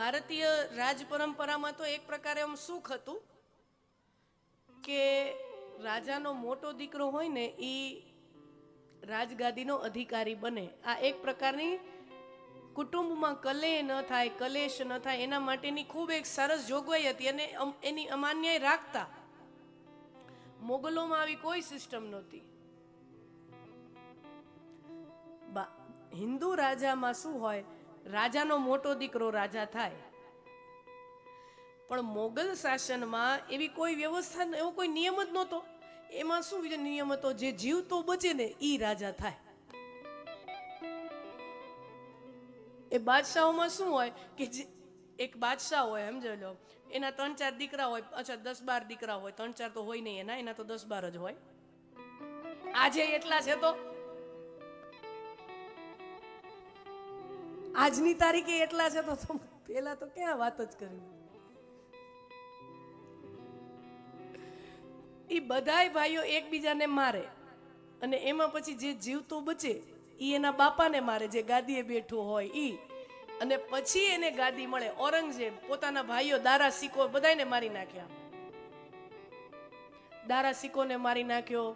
ભારતીય રાજ પરંપરામાં તો એક પ્રકારે આમ સુખ હતું કે રાજાનો મોટો દીકરો હોય ને એ રાજગાદીનો અધિકારી બને. આ એક પ્રકારની કુટુંબમાં કલેશ ન થાય એના માટેની ખૂબ એક સરસ જોગવાઈ હતી અને એની અમાન્ય રાખતા. મોગલોમાં આવી કોઈ સિસ્ટમ નહોતી. હિન્દુ રાજામાં શું હોય, રાજાનો મોટો દીકરો રાજા થાય, પણ મોગલ શાસનમાં એવી કોઈ વ્યવસ્થા, એવો કોઈ નિયમ જ નહોતો. એમાં શું નિયમ હતો, જે જીવતો બચે ને ઈ રાજા થાય. એ બાદશાહોમાં શું હોય કે એક બાદશાહ હોય, સમજો લો, એના 3-4 દીકરા હોય, અચ્છા 10-12 દીકરા હોય, 3-4 તો હોય નહીં, એના તો 10-12 જ હોય. આજે એટલા છે તો આજની તારીખે એટલા છે તો પેલા તો ક્યાં વાત જ કરી. એ બધાય ભાઈઓ એકબીજાને મારે અને એમાં પછી જે જીવતો બચે ઈ એના બાપાને મારે, જે ગાદીએ બેઠો હોય ઈ, અને પછી એને ગાદી મળે. ઔરંગઝેબ પોતાના ભાઈઓ દારા સિકો બધાને મારી નાખ્યા. દારા સિકોને મારી નાખ્યો,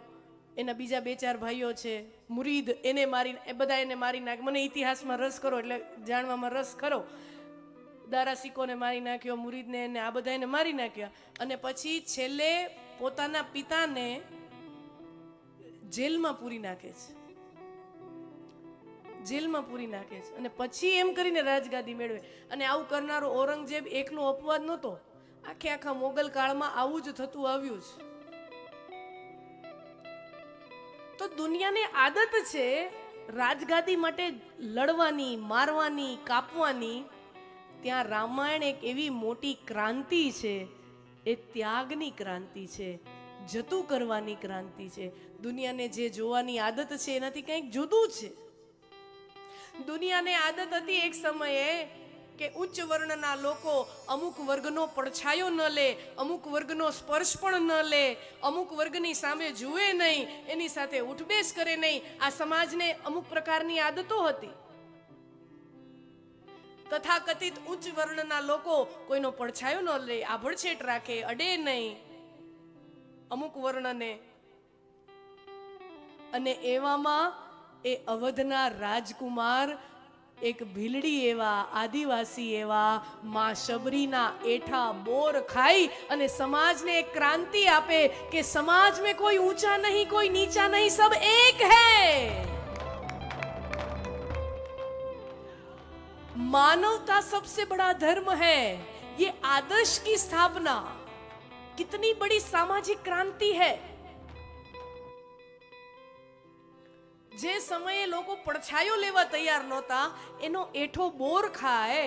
એના બીજા 2-4 ભાઈઓ છે મુરીદ, એને મારી, એ બધા એને મારી નાખ. મને ઇતિહાસમાં રસ કરો એટલે જાણવામાં રસ ખરો. દારા સિકોને મારી નાખ્યો, મુરીદને, એને આ બધા એને મારી નાખ્યા. અને પછી છેલ્લે પોતાના પિતાને જેલમાં પૂરી નાખે છે, જેલમાં પૂરી નાખે છે અને પછી એમ કરીને રાજગાદી મેળવે. અને આવું કરનારો ઔરંગઝેબ એકલો અપવાદ નહોતો. આખા મોગલ કાળમાં આવું જ થતું આવ્યું છે. તો દુનિયાની આદત છે રાજગાદી માટે લડવાની, મારવાની, કાપવાની. ત્યાં રામાયણ એક એવી મોટી ક્રાંતિ છે, એ ત્યાગની ક્રાંતિ છે, જતું કરવાની ક્રાંતિ છે. દુનિયાને જે જોવાની આદત છે એનાથી કંઈક જુદું છે. દુનિયાને આદત હતી એક સમયે કે ઉચ્ચ વર્ણના લોકો અમુક વર્ગનો પડછાયો ન લે, અમુક વર્ગનો સ્પર્શ પણ ન લે, અમુક વર્ગની સામે જુએ નહીં, એની સાથે ઉઠબેસ કરે નહીં. આ સમાજને અમુક પ્રકારની આદતો હતી. તથાકથિત ઉચ્ચ વર્ણના લોકો કોઈનો પડછાયો ન લે, આભડછેટ રાખે, અડે નહીં અમુક વર્ણને. અને એવામાં એ અવધના રાજકુમાર એક ભીલડી એવા, આદિવાસી એવા, માં શબરીના એઠા બોર ખાઈ અને સમાજને એક ક્રાંતિ આપે કે સમાજ में कोई ऊंचा नहीं, कोई नीचा नहीं, सब एक है. मानवता सबसे बड़ा धर्म है. ये आदर्श की स्थापना कितनी बड़ी सामाजिक क्रांति है. જે સમયે લોકો પડછાયો લેવા તૈયાર નહોતા, એનો એઠો બોર ખાય,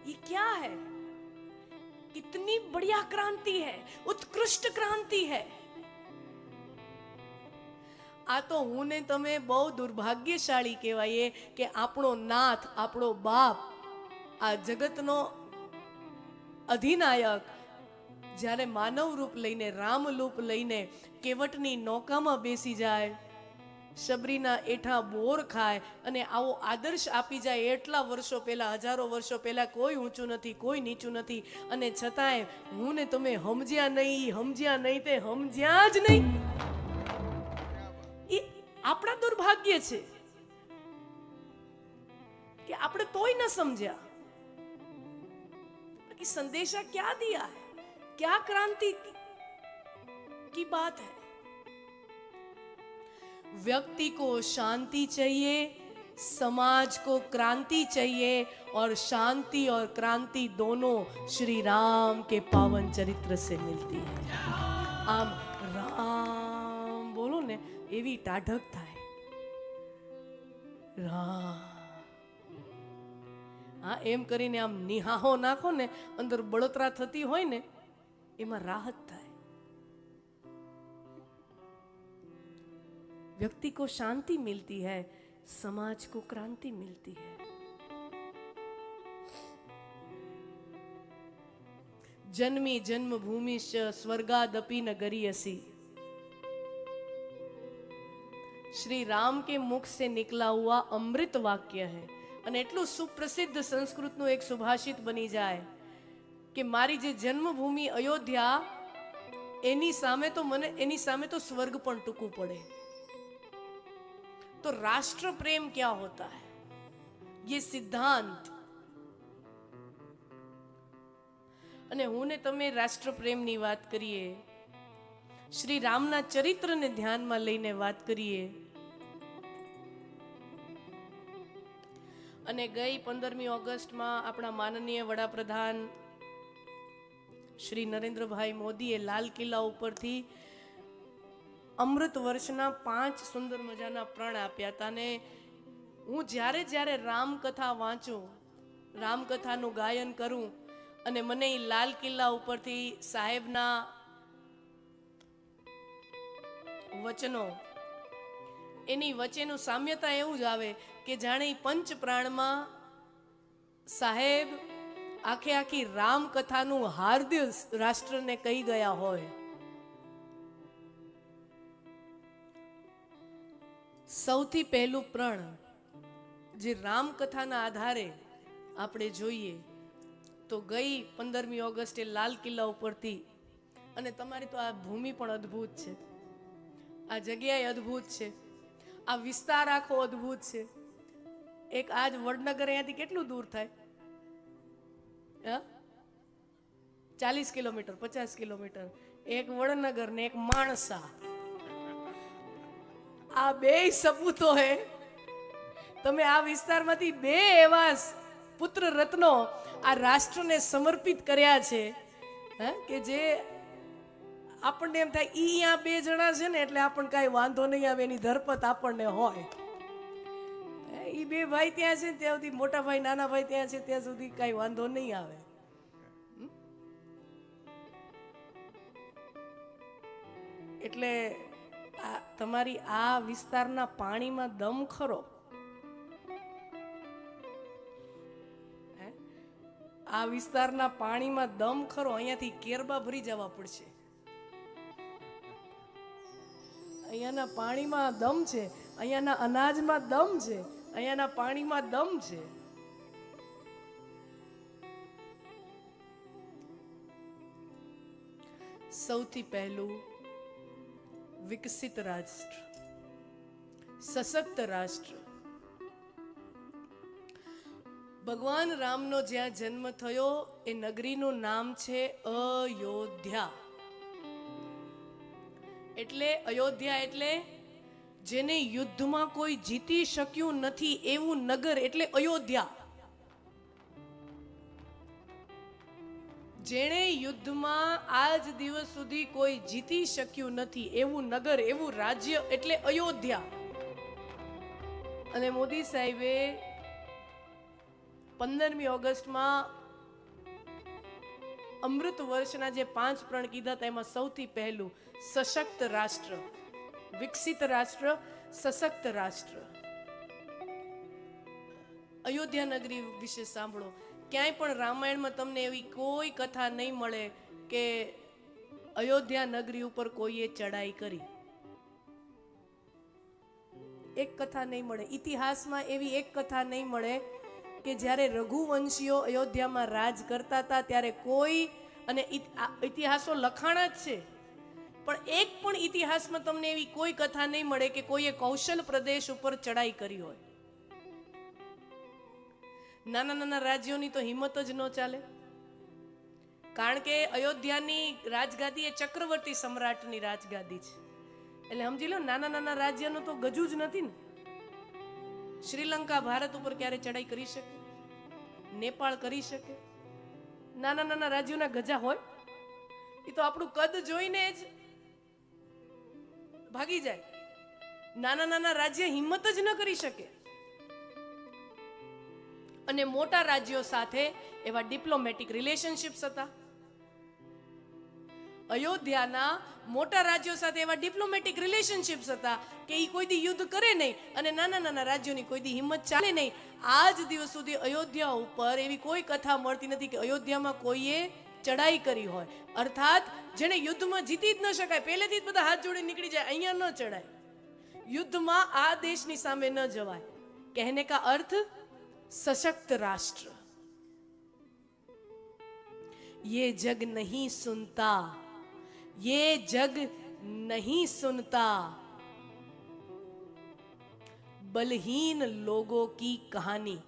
ये क्या है? कितनी बढ़िया क्रांति है, उत्कृष्ट क्रांति है. આ તો હું ને તમે બહુ દુર્ભાગ્યશાળી કહેવાય કે આપણો નાથ, આપણો બાપ, આ જગતનો અધિનાયક જ્યારે માનવ રૂપ લઈને, રામ રૂપ લઈને કેવટની નૌકામાં બેસી જાય, શબરીના એઠા બોર ખાય અને આવો આદર્શ આપી જાય. એટલા વર્ષો પહેલા, હજારો વર્ષો પહેલા કોઈ ઊંચું નથી, કોઈ નીચું નથી. અને છતાંય હું ને તમે સમજ્યા નહીં તે સમજ્યા જ નહીં. એ આપણા દુર્ભાગ્ય છે કે આપણે તોય ન સમજ્યા. બાકી સંદેશા ક્યાં દિયા है, क्या क्रांति की बात है. व्यक्ति को शांति चाहिए, समाज को क्रांति चाहिए, और शांति और क्रांति दोनों श्री राम के पावन चरित्र से मिलती है. आम राम बोलो ने एवी टाढक थाय. राम, હા, એમ કરીને આમ નિહાહો નાખો ને, અંદર બળતરા થતી હોય ને, એમાં રાહત થાય. व्यक्ति को शांति मिलती है, समाज को क्रांति मिलती है. जन्मी जन्मभूमिश्च स्वर्गादपि न गरीयसी. श्री राम के मुख से निकला हुआ अमृत वाक्य है. અને એટલું સુપ્રસિદ્ધ સંસ્કૃતનું એક સુભાષિત બની જાય કે મારી જે જન્મભૂમિ અયોધ્યા, એની સામે તો સ્વર્ગ પણ ટૂંકું પડે. तो राष्ट्र प्रेम क्या होता है, ये सिद्धांत. અને હું ને તમે રાષ્ટ્ર પ્રેમની વાત કરીએ, શ્રી રામના ચરિત્રને ધ્યાનમાં લઈને વાત કરીએ, અને ગઈ 15મી ઓગસ્ટમાં આપણા માનનીય વડાપ્રધાન શ્રી નરેન્દ્રભાઈ મોદીએ લાલ કિલ્લા ઉપરથી અમૃત વર્ષના 5 સુંદર મજાના પ્રણ આપ્યા હતા. અને હું જ્યારે રામકથા વાંચું, રામકથાનું ગાયન કરું, અને મને એ લાલ કિલ્લા ઉપરથી સાહેબના વચનો, એની વચ્ચેનું સામ્યતા એવું જ આવે કે જાણે પંચ પ્રાણમાં સાહેબ આખી રામકથાનું હાર્દિય રાષ્ટ્રને કહી ગયા હોય. સૌથી પહેલું પ્રણ જે રામકથાના આધારે આપણે જોઈએ તો ગઈ 15મી ઓગસ્ટે લાલ કિલ્લા ઉપરથી, અને તમારી તો આ ભૂમિ પણ અદ્ભુત છે, આ જગ્યાએ અદ્ભુત છે, આ વિસ્તાર આખો અદ્ભુત છે. એક આજ વડનગર અહીંયાથી કેટલું દૂર થાય? 40 કિલોમીટર, 50 કિલોમીટર. એક વડનગર ને એક માણસા, આ બે સપૂતો હે. તમે આ વિસ્તારમાંથી બે એવા પુત્ર રત્નો આ રાષ્ટ્રને સમર્પિત કર્યા છે કે જે આપણને એમ થાય ઈ આ બે જણા છે ને એટલે આપણને કાંઈ વાંધો નહીં આવે, એની ધરપત આપણને હોય. ઈ બે ભાઈ ત્યાં છે ત્યાં સુધી, મોટા ભાઈ નાના ભાઈ ત્યાં છે ત્યાં સુધી કાંઈ વાંધો નહીં આવે. એટલે તમારી આ વિસ્તારના પાણીમાં દમ ખરો? આ વિસ્તારના પાણીમાં દમ ખરો? અહીંયાથી કેરબા ભરી જવા પડશે. અહીંયાના પાણીમાં દમ છે, અહીંયાના અનાજમાં દમ છે, અહીંયાના પાણીમાં દમ છે. સૌથી પહેલું વિકસિત રાષ્ટ્ર, સશક્ત રાષ્ટ્ર. ભગવાન રામનો જ્યાં જન્મ થયો એ નગરીનું નામ છે અયોધ્યા. એટલે અયોધ્યા એટલે જેને યુદ્ધમાં કોઈ જીતી શક્યું નથી એવું નગર એટલે અયોધ્યા. જેણે યુદ્ધમાં આજ દિવસ સુધી કોઈ જીતી શક્યું નથી એવું નગર, એવું રાજ્ય એટલે અયોધ્યા. અને મોદી સાહેબે 15મી ઓગસ્ટમાં અમૃત વર્ષના જે 5 પ્રણ કીધા હતા એમાં સૌથી પહેલું સશક્ત રાષ્ટ્ર, વિકસિત રાષ્ટ્ર, સશક્ત રાષ્ટ્ર. અયોધ્યા નગરી વિશે સાંભળો. ક્યાંય પણ રામાયણમાં તમને એવી કોઈ કથા નહીં મળે કે અયોધ્યા નગરી ઉપર કોઈએ ચડાઈ કરી. એક કથા નહીં મળે. ઇતિહાસમાં એવી એક કથા નહીં મળે કે જ્યારે રઘુવંશીઓ અયોધ્યામાં રાજ કરતા હતા ત્યારે કોઈ, અને ઇતિહાસો લખાણા જ છે, પણ એક પણ ઇતિહાસમાં તમને એવી કોઈ કથા નહીં મળે કે કોઈએ કૌશલ પ્રદેશ ઉપર ચડાઈ કરી હોય. નાના નાના રાજ્યોની તો હિંમત જ ન ચાલે, કારણ કે અયોધ્યાની રાજગાદી એ ચક્રવર્તી સમ્રાટની રાજગાદી છે. એટલે સમજી લો, નાના નાના રાજ્યનું તો ગજુ જ નથી ને. શ્રીલંકા ભારત ઉપર ક્યારે ચડાઈ કરી શકે? નેપાળ કરી શકે? નાના નાના રાજ્યોના ગજા હોય? એ તો આપણું કદ જોઈને જ ભાગી જાય. નાના નાના રાજ્ય હિંમત જ ન કરી શકે. અને મોટા રાજ્યો સાથે એવા ડિપ્લોમેટિક રિલેશનશિપ્સ હતા. અયોધ્યાના મોટા રાજ્યો સાથે એવા ડિપ્લોમેટિક રિલેશનશિપ્સ હતા કે એ કોઈ દી યુદ્ધ કરે નહીં, અને નાના નાના રાજ્યોની કોઈ દી હિંમત ચાલે નહીં. આજ દિવસ સુધી અયોધ્યા ઉપર એવી કોઈ કથા મળતી નથી કે અયોધ્યામાં કોઈએ ચડાઈ કરી હોય. અર્થાત જેને યુદ્ધમાં જીતી જ ન શકાય, પહેલેથી જ બધા હાથ જોડી નીકળી જાય, અહીંયા ન ચડાય. યુદ્ધમાં આ દેશની સામે ન જવાય. કહેને કા અર્થ सशक्त राष्ट्र। ये जग नहीं सुनता, ये जग नहीं सुनता बलहीन लोगों की कहानी।